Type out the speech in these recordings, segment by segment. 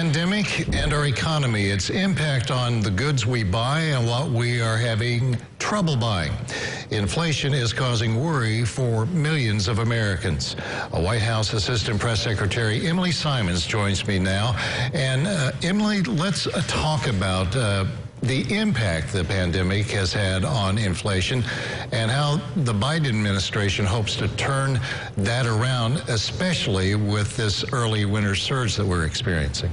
pandemic and our economy, its impact on the goods we buy and what we are having trouble buying. Inflation is causing worry for millions of Americans. A White House Assistant Press Secretary Emily Simons joins me now. And Emily, let's talk about the impact the pandemic has had on inflation and how the Biden administration hopes to turn that around, especially with this early winter surge that we're experiencing.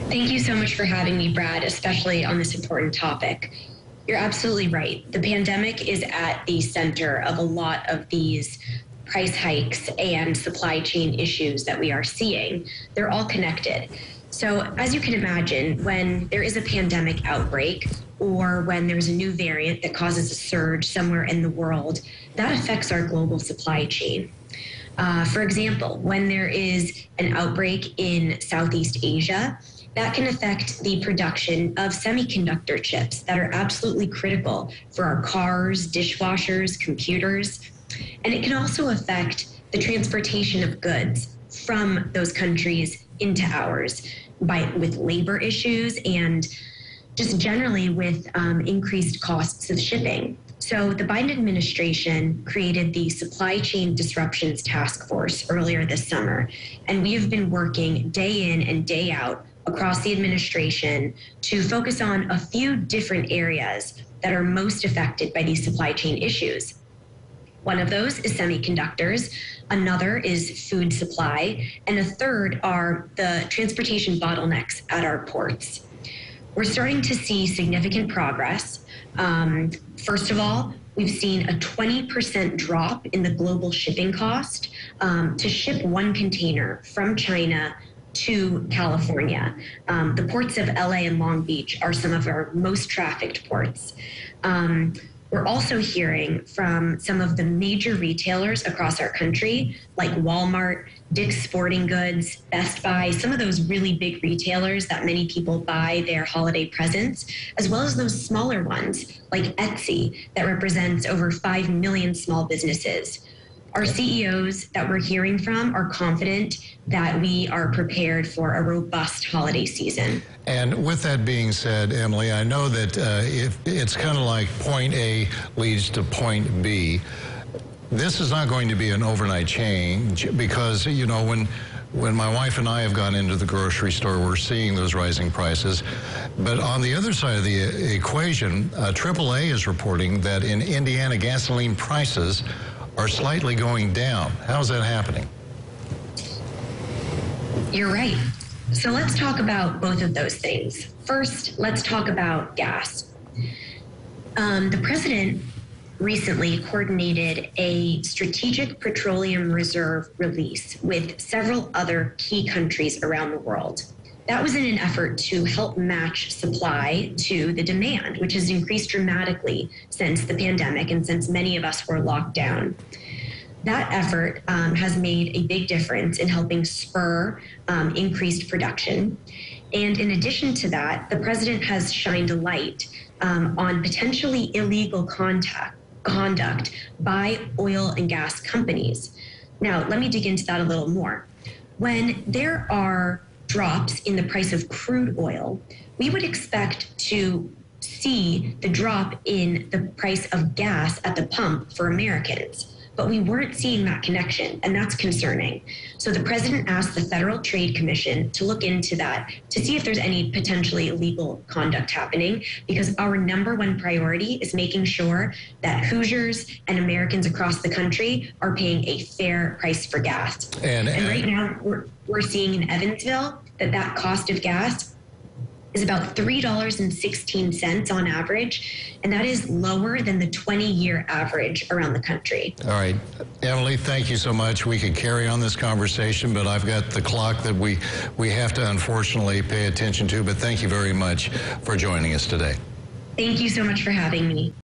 Thank you so much for having me, Brad, especially on this important topic. You're absolutely right. The pandemic is at the center of a lot of these price hikes and supply chain issues that we are seeing. They're all connected. So as you can imagine, when there is a pandemic outbreak or when there's a new variant that causes a surge somewhere in the world, that affects our global supply chain. For example, when there is an outbreak in Southeast Asia, that can affect the production of semiconductor chips that are absolutely critical for our cars, dishwashers, computers. And it can also affect the transportation of goods from those countries into ours with labor issues and just generally with increased costs of shipping. So the Biden administration created the Supply Chain Disruptions Task Force earlier this summer, and we have been working day in and day out across the administration to focus on a few different areas that are most affected by these supply chain issues. One of those is semiconductors, another is food supply, and a third are the transportation bottlenecks at our ports. We're starting to see significant progress. First of all, we've seen a 20% drop in the global shipping cost to ship one container from China to California. The ports of LA and Long Beach are some of our most trafficked ports. We're also hearing from some of the major retailers across our country, like Walmart, Dick's Sporting Goods, Best Buy, some of those really big retailers that many people buy their holiday presents, as well as those smaller ones like Etsy that represents over 5 million small businesses. Our CEOs that we're hearing from are confident that we are prepared for a robust holiday season. And with that being said, Emily, I know that if it's kind of like point A leads to point B. This is not going to be an overnight change because, you know, when my wife and I have gone into the grocery store, we're seeing those rising prices. But on the other side of the equation, AAA is reporting that in Indiana, gasoline prices are slightly going down. How's that happening? You're right. So let's talk about both of those things. First, let's talk about gas. The president recently coordinated a strategic petroleum reserve release with several other key countries around the world. That was in an effort to help match supply to the demand, which has increased dramatically since the pandemic and since many of us were locked down. That effort has made a big difference in helping spur increased production. And in addition to that, the president has shined a light on potentially illegal conduct by oil and gas companies. Now, let me dig into that a little more. When there are drops in the price of crude oil, we would expect to see the drop in the price of gas at the pump for Americans. But we weren't seeing that connection, and that's concerning. So the president asked the Federal Trade Commission to look into that to see if there's any potentially illegal conduct happening, because our number one priority is making sure that Hoosiers and Americans across the country are paying a fair price for gas. And right now, we're seeing in Evansville that cost of gas is about $3.16 on average, and that is lower than the 20-year average around the country. All right. Emily, thank you so much. We could carry on this conversation, but I've got the clock that we have to unfortunately pay attention to, but thank you very much for joining us today. Thank you so much for having me.